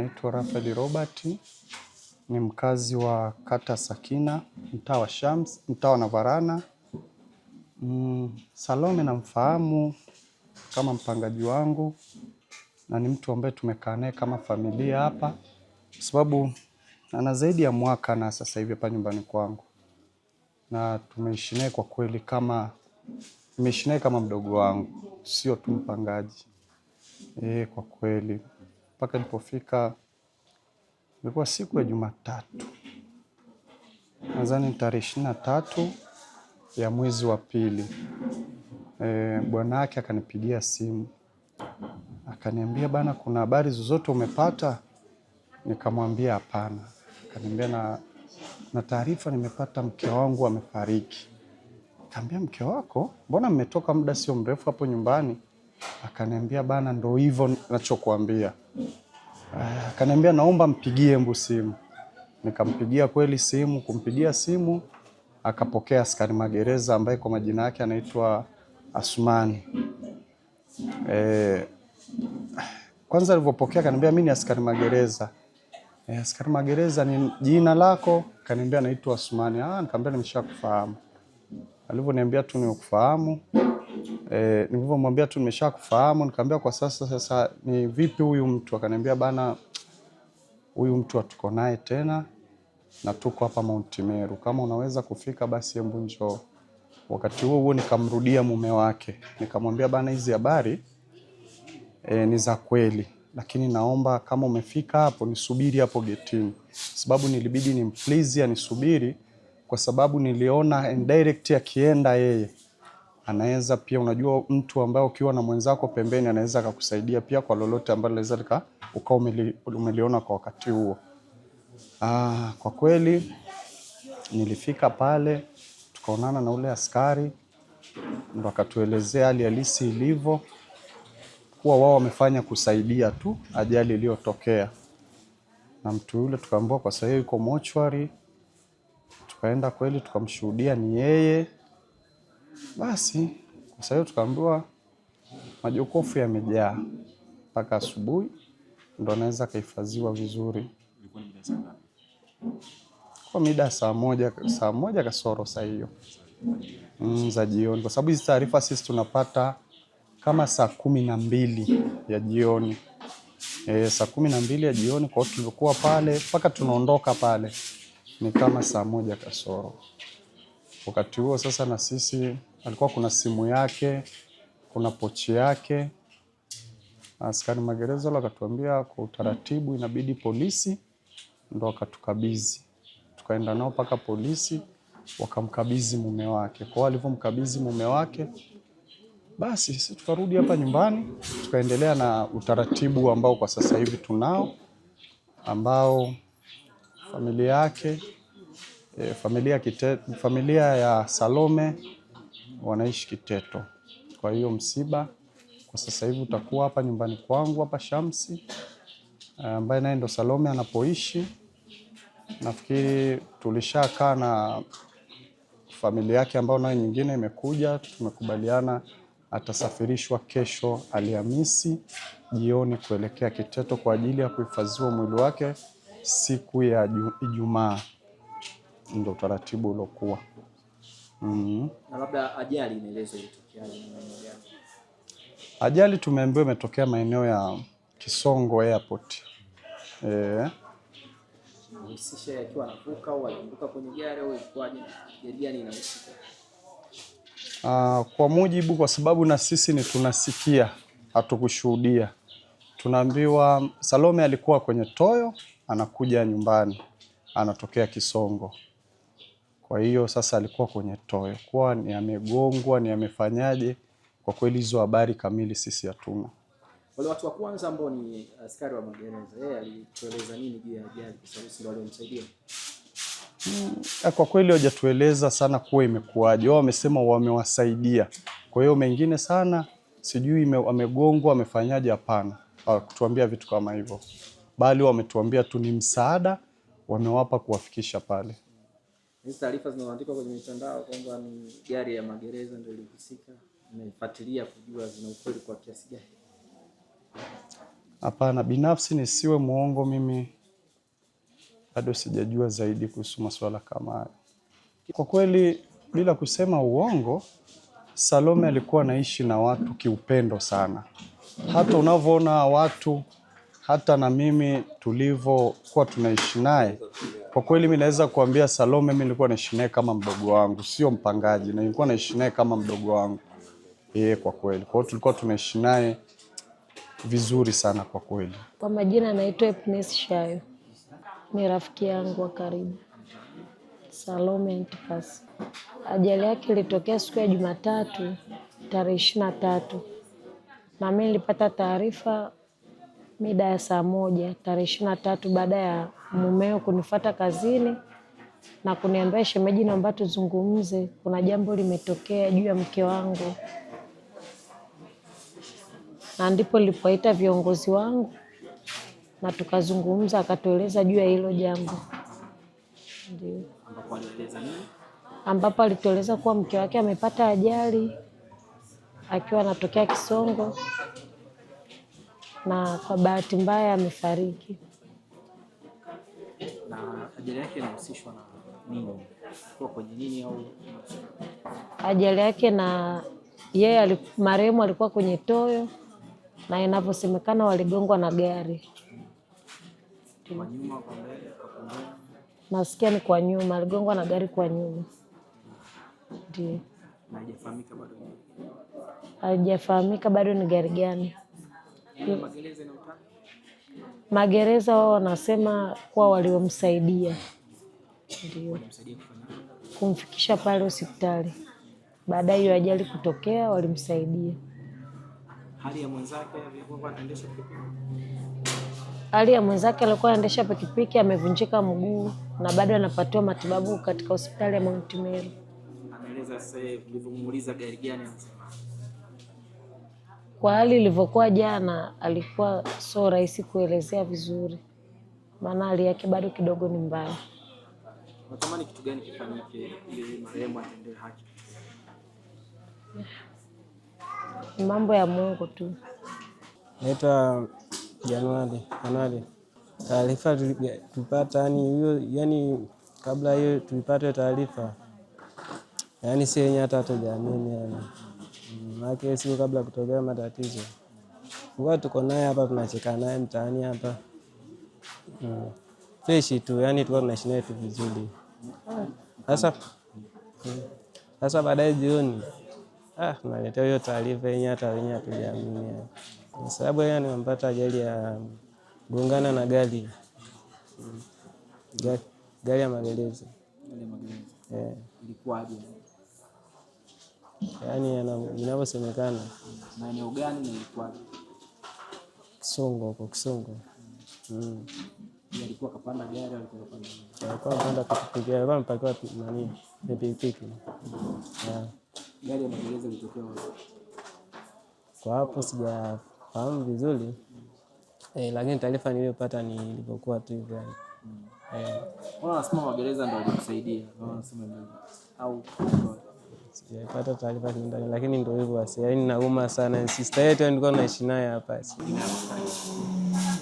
naitwa Rafael Robert, ni mkazi wa kata Sakina, mtaa wa Shams, mtaa wa Navarana. Salome namfahamu kama mpangaji wangu na ni mtu ambaye tumekaa naye kama familia hapa, kwa sababu ana zaidi ya mwaka na sasa hivi hapa nyumbani kwangu, na tumeishi naye kwa kweli nimeishi naye kama mdogo wangu, sio tu mpangaji. Kwa kweli mpaka nilipofika ilikuwa siku ya Jumatatu, nadhani tarehe 23 ya mwezi wa pili. Bwana yake akanipigia simu akaniambia, bana, kuna habari zozote umepata? Nikamwambia hapana. Akaniambia na taarifa nimepata, mke wangu amefariki. Nikamwambia, mke wako? Mbona mmetoka muda sio mrefu hapo nyumbani? Akaniambia, bana, ndo hivyo ninachokuambia. Akaniambia, naomba mpigie mbu simu. Nikampigia kweli simu, kumpigia simu akapokea askari magereza ambaye kwa majina yake anaitwa Asmani. Kwanza alipopokea akaniambia, mimi ni askari magereza. Askari magereza, ni jina lako? Akaniambia naitwa Asmani. Nikamwambia nimeshakufahamu. Alivyoniambia tu nimekufahamu. Nilivyomwambia tu nimeshakufahamu, nikamwambia kwa sasa ni vipi huyu mtu? Akaniambia, bana, huyu mtu hatuko naye tena na tuko hapa Mount Meru. Kama unaweza kufika basi hebu njoo. Wakati huo nikamrudia mume wake. Nikamwambia, bana, hizi habari ni za kweli, lakini naomba kama umefika hapo nisubiri hapo getini. Sababu nilibidi nimplease anisubiri, kwa sababu niliona indirect akienda yeye anaweza pia, unajua mtu ambaye ukiwa na mwenzako pembeni anaweza kukusaidia pia kwa lolote ambalo linaweza ukao umeliona kwa wakati huo. Kwa kweli nilifika pale, tukaonana na ule askari, ndo akatuelezea hali halisi ilivyo, kuwa wao wamefanya kusaidia tu ajali iliyotokea. Na mtu yule tukaambiwa kwa sasa yuko mochwari. Tukaenda kweli tukamshuhudia ni yeye. Basi kwa sasa tukaambiwa majokofu yamejaa, mpaka asubuhi ndo anaweza kuhifadhiwa vizuri. Kwa mida saa moja kasoro saa hiyo za jioni, kwa sababu hizi taarifa sisi tunapata kama saa 12 ya jioni. Saa 12 ya jioni, kwa hiyo tulikuwa pale mpaka tunaondoka pale ni kama saa 1 kasoro. Wakati huo sasa na sisi alikuwa kuna simu yake, kuna pochi yake. Askari magereza wakatuambia kwa utaratibu inabidi polisi ndo akatukabidhi. Tukaenda nao paka polisi, wakamkabidhi mume wake. Kwa alivyomkabidhi mume wake, basi sisi tukarudi hapa nyumbani, tukaendelea na utaratibu ambao kwa sasa hivi tunao, ambao familia yake, familia ya Salome wanaishi Kiteto. Kwa hiyo msiba kwa sasa hivi utakuwa hapa nyumbani kwangu hapa Shamsi, ambaye naye ndo Salome anapoishi. Nafikiri tulishakaa na familia yake ambao nayo nyingine imekuja, tumekubaliana atasafirishwa kesho Alhamisi jioni kuelekea Kiteto kwa ajili ya kuhifadhiwa mwili wake siku ya Ijumaa. Ndio utaratibu uliokuwa. Na labda ajali inaelezwa ilitokea maeneo gani? Ajali tumeambiwa imetokea maeneo ya Kisongo Airport. Mhusisha yakiwa anavuka au alianguka kwenye gari au ilikuwaje? Gari gani inahusika? Kwa mujibu, kwa sababu na sisi ni tunasikia, hatukushuhudia. Tunaambiwa Salome alikuwa kwenye toyo anakuja nyumbani, anatokea Kisongo. Kwa hiyo sasa alikuwa kwenye toyo. Kwa ni amegongwa, ni amefanyaje? Kwa kweli hizo habari kamili sisi hatuna. Wale watu wa kwanza ambao ni askari wa magereza, yeye alitueleza nini juu ya ajali, kwa sababu ndio waliomsaidia? Kwa kweli hawajatueleza sana kuwa imekuaje. Wao wamesema wamewasaidia. Kwa hiyo mengine sana sijui wamegongwa, wamefanyaje, hapana. Hawakutuambia vitu kama hivyo. Bali wametuambia tu ni msaada wamewapa kuwafikisha pale. Hizi taarifa zinazoandikwa kwenye mitandao kwamba ni gari ya magereza ndio ilihusika, nimefuatilia kujua zina ukweli kwa kiasi gani? Hapana, binafsi nisiwe muongo, mimi bado sijajua zaidi kuhusu masuala kama haya. Kwa kweli bila kusema uongo, Salome alikuwa anaishi na watu kiupendo sana. Hata unavyoona watu, hata na mimi tulivyokuwa tunaishi naye, kwa kweli mimi naweza kuambia Salome mimi nilikuwa naishi naye kama mdogo wangu, sio mpangaji, na nilikuwa naishi naye kama mdogo wangu. Kwa kweli. Kwa hiyo tulikuwa tunaishi naye vizuri sana kwa kweli. Kwa majina naitwa Epnes Shayo. Ni rafiki yangu wa karibu. Salome Antipas. Ajali yake ilitokea siku ya Jumatatu tarehe 23. Na mimi nilipata taarifa mida ya saa 1 tarehe 23 baada ya mumeo kunifuata kazini na kuniambia, shemeji, naomba tuzungumze, kuna jambo limetokea juu ya mke wangu. Na ndipo nilipoita viongozi wangu na tukazungumza, akatueleza juu ya hilo jambo. Ndio. Ambapo alitueleza kuwa mke wake amepata ajali akiwa anatokea Kisongo na kwa bahati mbaya amefariki. Na ajali yake inahusishwa na nini? Kwa kwenye nini au? Ajali yake na yeye marehemu alikuwa kwenye toyo na inavyosemekana waligongwa na gari. Kwa nyuma, kwa mbele, kwa pembeni? Nasikia ni kwa nyuma, aligongwa na gari kwa nyuma. Ndio. Na haijafahamika bado. Haijafahamika bado ni gari gani. Magereza na utani? Magereza wao wanasema kuwa waliomsaidia. Ndio. Walimsaidia kufanya kumfikisha pale hospitali. Baada ya ajali kutokea walimsaidia. Hali ya mwenzake alikuwa anaendesha pikipiki? Hali ya mwenzake alikuwa anaendesha pikipiki, amevunjika mguu na bado anapatiwa matibabu katika hospitali ya Mount Meru. Anaeleza sasa ulivyomuuliza gari gani anasema? Kwa hali ilivyokuwa jana alikuwa sio rahisi kuelezea vizuri. Maana hali yake bado kidogo ni mbaya. Unatamani kitu gani kifanyike ili marehemu atendewe haki? Mambo ya Mungu tu. Naitwa Januari. Taarifa tulipata yani kabla hiyo tulipata taarifa. Yani si yenye hata tujaamini yani. Maana siku kabla kutokea matatizo. Kwa tuko naye hapa tunacheka naye mtaani hapa. Fresh tu yani tulikuwa tunaishi naye tu vizuri. Sasa baadaye jioni tunaletea hiyo taarifa yenye hata wenyewe hatujaamini. Kwa sababu yeye amepata ajali ya gongana na gari ya magereza. Ilikuwaje? Yaani inavyosemekana. Na eneo gani na ilikuwaje? Kisongo. Alikuwa kapanda gari, alikuwa kapanda nini? Alikuwa kapanda pikipiki, alikuwa amepakiwa pikipiki. Gari ya magereza ilitokea wapi? Kwa hapo sijafahamu vizuri. Lakini taarifa niliyopata ni ilipokuwa tu hivyo. Wanasema magereza ndio walikusaidia. Wanasema nini? Au sijapata taarifa ndani, lakini ndio hivyo basi. Yaani nauma sana. Sister yetu nilikuwa naishi naye hapa.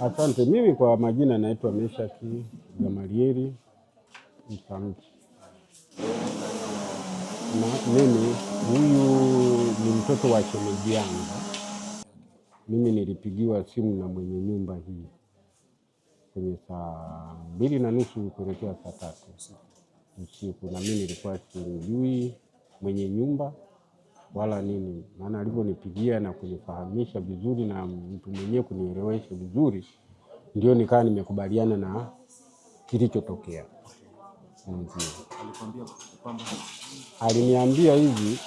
Asante. Mimi kwa majina naitwa Meshaki Gamalieli Msamki. Na mimi huyu ni mtoto wa shemeji yangu. Mimi nilipigiwa simu na mwenye nyumba hii kwenye saa 2:30 kuelekea saa 3 usiku, na mimi nilikuwa simjui mwenye nyumba wala nini. Maana alivyonipigia na kunifahamisha vizuri na mtu mwenyewe kunielewesha vizuri, ndio nikawa nimekubaliana na kilichotokea. Aliniambia hivi,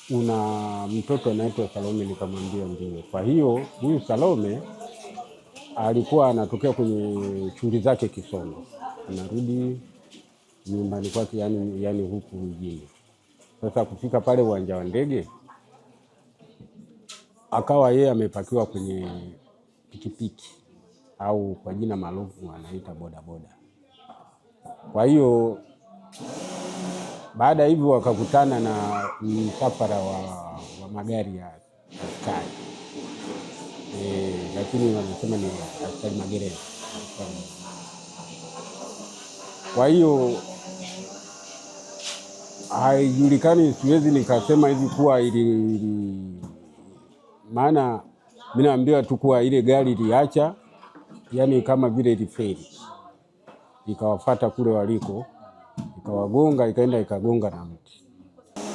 una mtoto anaitwa Salome? Nikamwambia ndio. Kwa hiyo huyu Salome alikuwa anatokea kwenye shughuli zake Kisongo, anarudi nyumbani kwake, yani huku mjini. Sasa kufika pale uwanja wa ndege, akawa yeye amepakiwa kwenye pikipiki au kwa jina maarufu anaita bodaboda. Kwa hiyo baada hivyo wakakutana na msafara wa magari ya askari. lakini wanasema ni askari magereza. Kwa hiyo haijulikani, siwezi nikasema hivi kuwa maana mimi naambiwa tu kuwa ile gari iliacha, yani kama vile ilifeli, ikawafuata kule waliko, ikawagonga, ikaenda ikagonga na mti,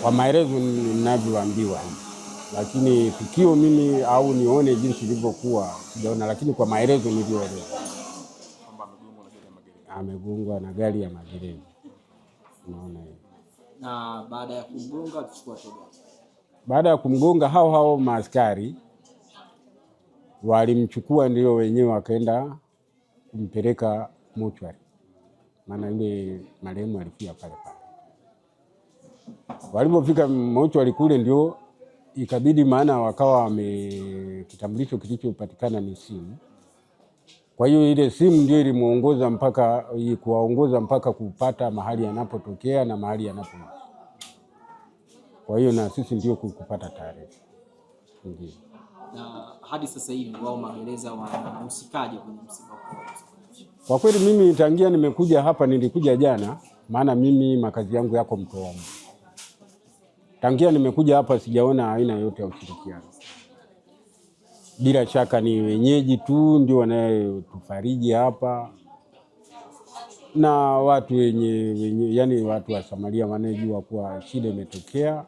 kwa maelezo ninavyoambiwa. Lakini tukio mimi au nione jinsi lilivyokuwa sijaona, lakini kwa maelezo nilioelewa amegongwa na gari ya magereza. Unaona hiyo. Na baada ya kumgonga alichukua toba. Baada ya kumgonga hao maaskari walimchukua, ndio wenyewe wakaenda kumpeleka mochwari, maana yule marehemu alifia pale pale. Walipofika mochwari kule ndio ikabidi, maana wakawa kitambulisho kilichopatikana ni simu. Kwa hiyo ile simu ndio ilimuongoza mpaka kupata mahali yanapotokea na mahali yanapoishi. Kwa hiyo na sisi ndio kupata taarifa. Ndio. Na hadi sasa hivi wao magereza wanahusikaje kwenye msiba huu? Kwa kweli mimi tangia nimekuja hapa, nilikuja jana, maana mimi makazi yangu yako Mtowani. Tangia nimekuja hapa sijaona aina yote ya ushirikiano. Bila shaka ni wenyeji tu ndio wanayetufariji hapa, na watu wenye yani watu wa Samaria wanajua kuwa shida imetokea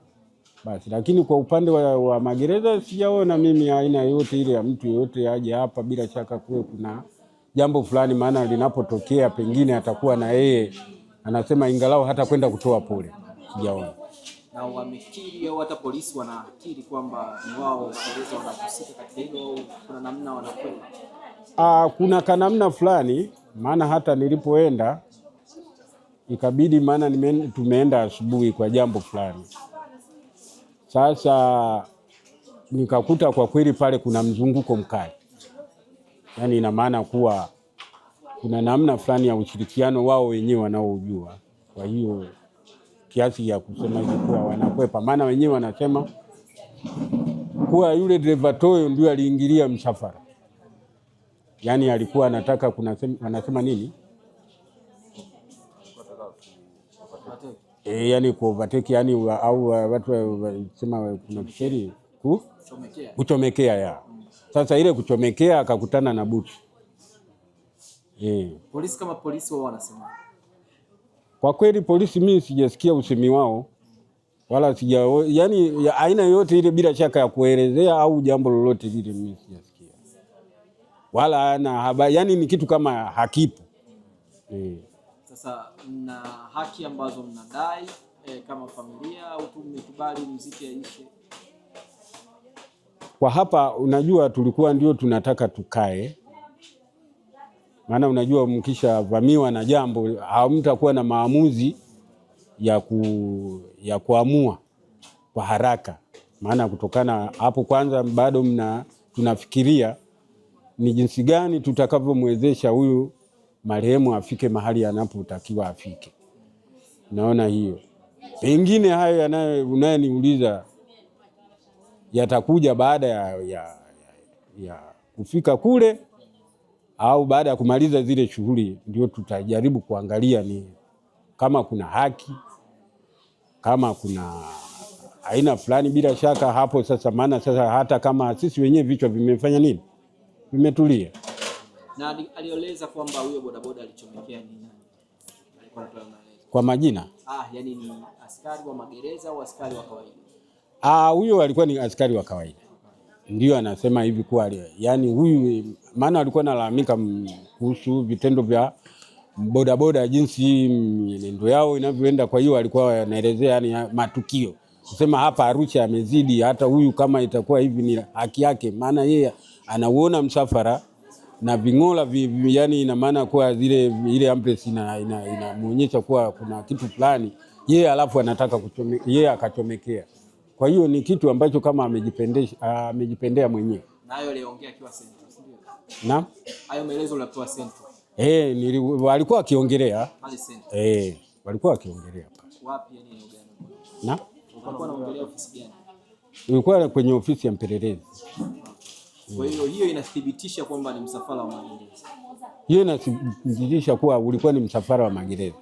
basi. Lakini kwa upande wa magereza sijaona mimi aina yote ile ya mtu yote aje hapa. Bila shaka kuwe kuna jambo fulani, maana linapotokea pengine atakuwa na yeye anasema ingalau hata kwenda kutoa pole, sijaona. Na wamekiri au hata polisi wanakiri kwamba ni wao magereza wanahusika katika hilo, kuna namna wanakwenda? Kuna kanamna fulani, maana hata nilipoenda ikabidi, maana tumeenda asubuhi kwa jambo fulani. Sasa nikakuta kwa kweli pale kuna mzunguko mkali, yani ina maana kuwa kuna namna fulani ya ushirikiano wao wenyewe wanaojua. Kwa hiyo kiasi ya kusema hivi kuwa wanakwepa, maana wenyewe wanasema kuwa yule driver toyo ndio aliingilia msafara, yani alikuwa anataka wanasema nini, yani ku overtake, yani au watu wanasema kuna kisheri kuchomekea ya. Sasa ile kuchomekea akakutana na buti. Polisi kama polisi wao wanasema. Kwa kweli polisi mimi sijasikia usemi wao, wala yani aina yote ile bila shaka ya kuelezea au jambo lolote lile mimi sijasikia. Wala ana habari, yani ni kitu kama hakipo. Sasa na haki ambazo mnadai kama familia au tumekubali muziki aishe? Kwa hapa unajua tulikuwa ndio tunataka tukae. Maana unajua mkisha vamiwa na jambo hamtakuwa na maamuzi ya kuamua kwa haraka. Maana kutokana hapo kwanza bado tunafikiria ni jinsi gani tutakavyomwezesha huyu marehemu afike mahali anapotakiwa afike. Naona hiyo. Pengine hayo unayoniuliza yatakuja baada ya kufika kule au baada ya kumaliza zile shughuli, ndio tutajaribu kuangalia ni kama kuna haki, kama kuna aina fulani. Bila shaka hapo sasa, maana sasa hata kama sisi wenyewe vichwa vimefanya nini, vimetulia. Na alieleza kwamba huyo bodaboda alichomekea ni nani? Alikuwa anatoa maelezo kwa majina. Yani ni askari wa magereza au askari wa kawaida? Huyo alikuwa ni askari wa kawaida. Ndio anasema hivi kwa yani huyu, maana alikuwa analalamika kuhusu vitendo vya bodaboda, jinsi mienendo yao inavyoenda. Kwa hiyo alikuwa anaelezea yani matukio, kusema hapa Arusha amezidi, hata huyu kama itakuwa hivi ni haki yake, maana yeye anauona msafara na vingola yani ina maana kwa ile ambulansi inamuonyesha kuwa kuna kitu fulani, yeye alafu anataka yeye akachomekea. Kwa hiyo ni kitu ambacho kama amejipendea mwenyewe. Na hayo aliongea akiwa Central, si ndio? Naam. Hayo maelezo yalikuwa Central. Walikuwa wakiongelea. Hadi Central. Walikuwa wakiongelea hapa. Wapi yani eneo gani? Naam. Walikuwa wanaongelea ofisi gani? Ilikuwa kwenye ofisi ya mpelelezi. Kwa hiyo inathibitisha kwamba ni msafara wa magereza. Hiyo inathibitisha kuwa ulikuwa ni msafara wa magereza.